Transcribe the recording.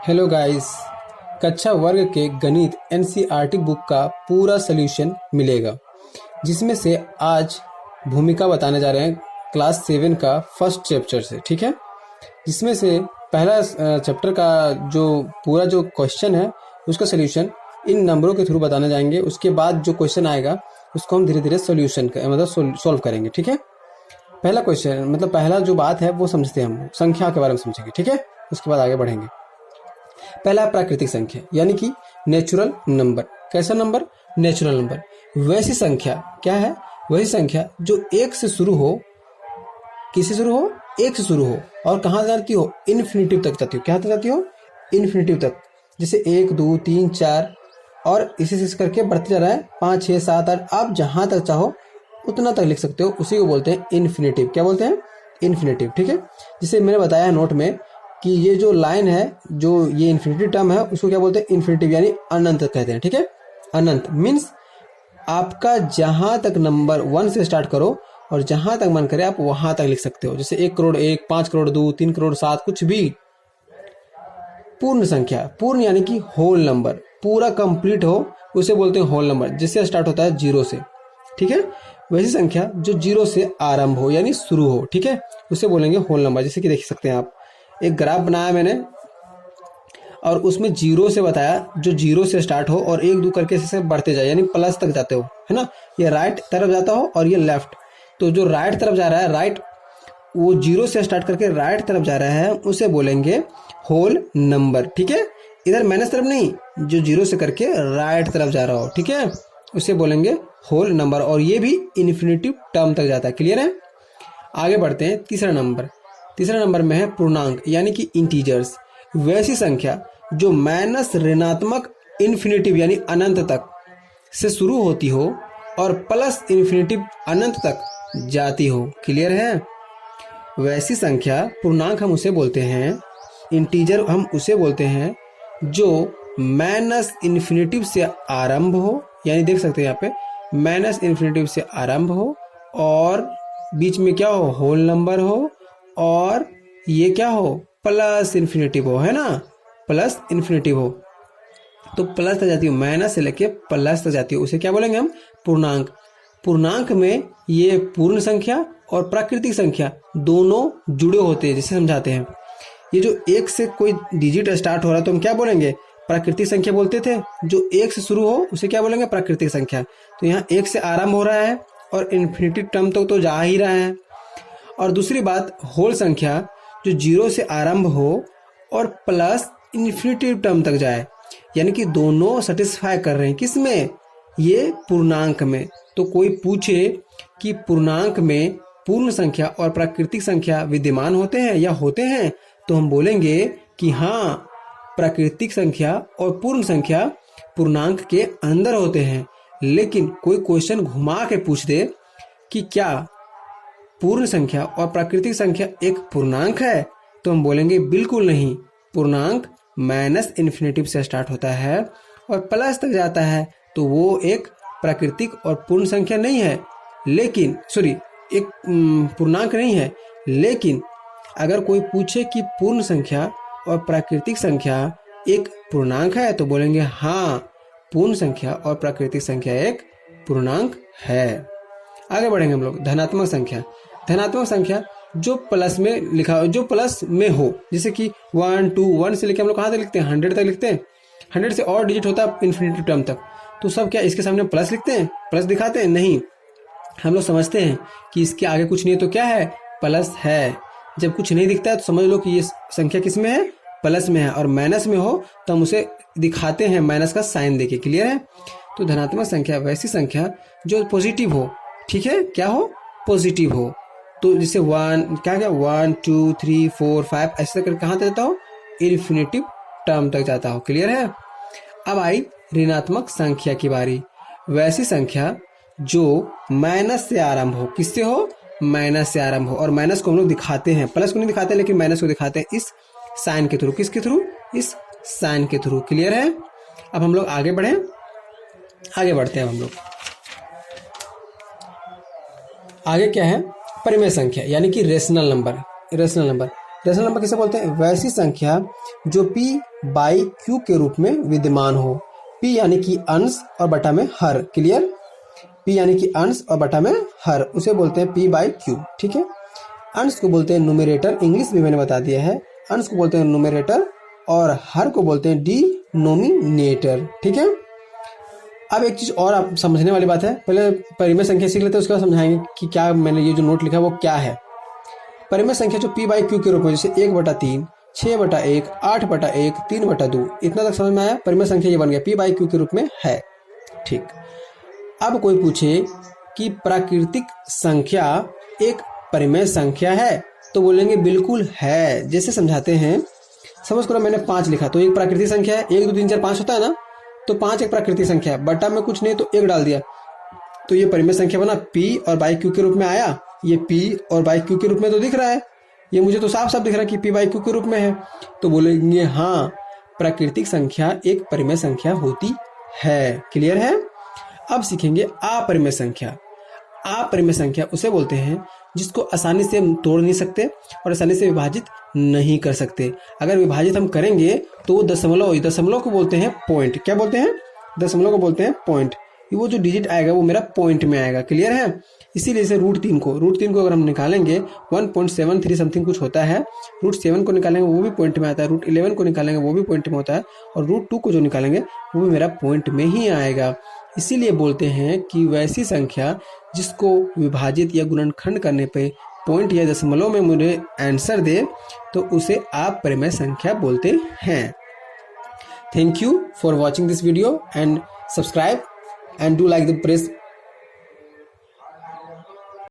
Hello guys, कक्षा वर्ग के गणित एनसीईआरटी बुक का पूरा सॉल्यूशन मिलेगा, जिसमें से आज भूमिका बताने जा रहे हैं क्लास 7 का फर्स्ट चैप्टर से। ठीक है, जिसमें से पहला चैप्टर का जो क्वेश्चन है उसका सॉल्यूशन इन नंबरों के थ्रू बताने जाएंगे। उसके बाद जो क्वेश्चन आएगा उसको हम धीरे धीरे सॉल्व करेंगे। ठीक है, पहला क्वेश्चन मतलब पहला जो बात है वो समझते हैं, हम संख्या के बारे में समझेंगे। ठीक है, उसके बाद आगे बढ़ेंगे। पहला प्राकृतिक संख्या यानी कि नेचुरल नंबर। कैसा नंबर? Natural number. वैसी संख्या क्या है? वैसी संख्या जो एक से शुरू हो। किससे शुरू हो? एक से शुरू हो और कहाँ जाती हो? इन्फिनिटिव तक जाती हो। क्या तक जाती हो? इन्फिनिटिव तक। जैसे 1 2 3 4 और इसी से करके बढ़ते जा रहा है 5 6 7 8। आप जहां तक चाहो उतना तक लिख सकते हो, उसी को बोलते हैं इन्फिनिटिव। क्या बोलते हैं? इन्फिनिटिव। ठीक है, जिसे मैंने बताया है नोट में कि ये जो लाइन है, जो ये इन्फिनिटिव टर्म है, उसको क्या बोलते हैं? इन्फिनिटिव यानी अनंत कहते हैं। ठीक है, अनंत मीन्स आपका जहां तक नंबर 1 से स्टार्ट करो और जहां तक मन करे आप वहां तक लिख सकते हो। जैसे 1 करोड़ 1, 5 करोड़ 2, 3 करोड़ 7, कुछ भी। पूर्ण संख्या, पूर्ण यानी कि होल नंबर, पूरा कंप्लीट हो उसे बोलते हैं होल नंबर, जिससे स्टार्ट होता है 0 से। ठीक है, वैसी संख्या जो 0 से आरंभ हो यानी शुरू हो। ठीक है, उसे बोलेंगे होल नंबर। जैसे कि देख सकते हैं आप, एक ग्राफ बनाया मैंने और उसमें 0 से बताया, जो 0 से स्टार्ट हो और 1 2 करके ऐसे बढ़ते जाए यानी प्लस तक जाते हो, है ना। ये राइट तरफ जाता हो और ये लेफ्ट। तो जो राइट तरफ जा रहा है, राइट वो 0 से स्टार्ट करके राइट तरफ जा रहा है, उसे बोलेंगे होल नंबर। ठीक है, इधर माइनस तरफ नहीं, जो 0 से करके राइट तरफ जा रहा हो। ठीक है, उसे बोलेंगे होल नंबर और ये भी इन्फिनिटिव टर्म तक जाता है। क्लियर है? आगे बढ़ते हैं। तीसरा नंबर में है पूर्णांक यानी कि इंटीजर्स। वैसी संख्या जो माइनस ऋणात्मक इन्फिनिटिव यानी अनंत तक से शुरू होती हो और प्लस इन्फिनिटिव अनंत तक जाती हो। क्लियर है? वैसी संख्या पूर्णांक हम उसे बोलते हैं, इंटीजर हम उसे बोलते हैं जो माइनस इन्फिनिटिव से आरंभ हो, यानी देख सकते हैं यहाँ पे माइनस इन्फिनिटिव से आरंभ हो और बीच में क्या हो? होल नंबर हो और ये क्या हो? प्लस इन्फिनिटिव हो, है ना। प्लस इन्फिनिटिव हो तो प्लस तक जाती हो, माइनस से लेके प्लस तक जाती हो, उसे क्या बोलेंगे हम? पूर्णांक। पूर्णांक में ये पूर्ण संख्या और प्राकृतिक संख्या दोनों जुड़े होते हैं, जिसे समझाते हैं। ये जो 1 से कोई डिजिट स्टार्ट हो रहा है तो हम क्या बोलेंगे? प्राकृतिक संख्या बोलते थे। जो 1 से शुरू हो उसे क्या बोलेंगे? प्राकृतिक संख्या। तो यहाँ 1 से आरंभ हो रहा है और इन्फिनिटी टर्म तक तो जा ही रहा है। और दूसरी बात, होल संख्या जो 0 से आरंभ हो और प्लस इन्फिनिटी टर्म तक जाए, यानी कि दोनों सेटिस्फाई कर रहे हैं। किसमें? ये पूर्णांक में। तो कोई पूछे कि पूर्णांक में पूर्ण संख्या और प्राकृतिक संख्या विद्यमान होते हैं या होते हैं, तो हम बोलेंगे कि हाँ, प्राकृतिक संख्या और पूर्ण संख्या पूर्णांक के अंदर होते हैं। लेकिन कोई क्वेश्चन घुमा के पूछ दे कि क्या पूर्ण संख्या और प्राकृतिक संख्या एक पूर्णांक है, तो हम बोलेंगे बिल्कुल नहीं। पूर्णांक माइनस इन्फिनिटिव से स्टार्ट होता है और प्लस तक जाता है, तो वो एक प्राकृतिक और पूर्ण संख्या नहीं है। लेकिन एक पूर्णांक नहीं है। लेकिन अगर कोई पूछे कि पूर्ण संख्या और प्राकृतिक संख्या एक पूर्णांक है, तो बोलेंगे हाँ, पूर्ण संख्या और प्राकृतिक संख्या एक पूर्णांक है। आगे बढ़ेंगे हम लोग। धनात्मक संख्या। धनात्मक संख्या जो प्लस में लिखा, जो प्लस में हो, जैसे कि 1 2 1 से लेकर हम लोग कहाँ तक लिखते हैं? 100 तक लिखते हैं। 100 से और डिजिट होता है इन्फिनिटी टर्म तक, तो सब क्या इसके सामने प्लस लिखते हैं? प्लस दिखाते हैं? नहीं, हम लोग समझते हैं कि इसके आगे कुछ नहीं है तो क्या है? प्लस है। जब कुछ नहीं दिखता है तो समझ लो कि ये संख्या किस में है? प्लस में है। और माइनस में हो तो हम उसे दिखाते हैं माइनस का साइन देके। क्लियर है? तो धनात्मक संख्या वैसी संख्या जो पॉजिटिव हो। ठीक है, क्या हो? पॉजिटिव हो। तो जैसे 1 2 3 4 5 ऐसे करके कहाँ तक जाता हो? इन्फिनिटिव टर्म तक जाता हो। क्लियर है? अब आई ऋणात्मक संख्या की बारी। वैसी संख्या जो माइनस से आरंभ हो। किससे हो? माइनस से आरंभ हो। और माइनस को हम लोग दिखाते हैं, प्लस को नहीं दिखाते, लेकिन माइनस को दिखाते हैं इस साइन के थ्रू। किसके थ्रू? इस साइन के थ्रू। क्लियर है? अब हम लोग आगे बढ़े, आगे बढ़ते हैं हम लोग। आगे क्या है? परिमेय संख्या यानी कि rational number. Rational number rational number किसे बोलते हैं? वैसी संख्या जो p बाई q के रूप में विद्यमान हो। p यानी कि अंश और बटा में हर। क्लियर? p यानी कि अंश और बटा में हर, उसे बोलते हैं p बाई q। ठीक है। अंश को बोलते हैं न्यूमरेटर, इंग्लिश भी मैंने बता दिया है। अंश को बोलते हैं न्यूमरेटर और हर को बोलते हैं डिनोमिनेटर। ठीक है। अब एक चीज और आप समझने वाली बात है, पहले परिमेय संख्या सीख लेते हैं, उसके बाद समझाएंगे कि क्या मैंने ये जो नोट लिखा है वो क्या है। परिमेय संख्या जो p बाई क्यू के रूप में, जैसे 1/3, 6/1, 8/1, 3/2, इतना तक समझ में आया? परिमेय संख्या ये बन गया, p बाई क्यू के रूप में है। ठीक। अब कोई पूछे कि प्राकृतिक संख्या एक परिमेय संख्या है, तो बोलेंगे बिल्कुल है। जैसे समझाते हैं, समझ करो मैंने 5 लिखा तो एक प्राकृतिक संख्या है। 1 2 3 4 5 होता है ना, तो 5 एक प्राकृतिक संख्या है। बटा में कुछ नहीं तो 1 डाल दिया, तो ये परिमेय संख्या बना, p और बाई क्यू के रूप में आया। ये p और बाई क्यू के रूप में तो दिख रहा है, ये मुझे तो साफ साफ दिख रहा है कि p बाई क्यू के रूप में है। तो बोलेंगे हाँ, प्राकृतिक संख्या एक परिमेय संख्या होती है। क्लियर है? अब सीखेंगे अपरिमेय संख्या। अपरिमेय संख्या उसे बोलते हैं जिसको आसानी से हम तोड़ नहीं सकते और आसानी से विभाजित नहीं कर सकते। अगर विभाजित हम करेंगे तो दशमलव को बोलते हैं पॉइंट। क्या बोलते हैं? दशमलव को बोलते हैं पॉइंट। वो जो डिजिट आएगा वो मेरा पॉइंट में आएगा। क्लियर है? इसीलिए से √3 को अगर हम निकालेंगे 1.73 समथिंग कुछ होता है। √7 को निकालेंगे वो भी पॉइंट में आता है। √11 को निकालेंगे वो भी पॉइंट में होता है। और √2 को जो निकालेंगे वो भी मेरा पॉइंट में ही आएगा। इसीलिए बोलते हैं कि वैसी संख्या जिसको विभाजित या गुणनखंड करने पे पॉइंट या दशमलव में मुझे आंसर दे, तो उसे अपरिमेय संख्या बोलते हैं। Thank you for watching this video and subscribe and do like the press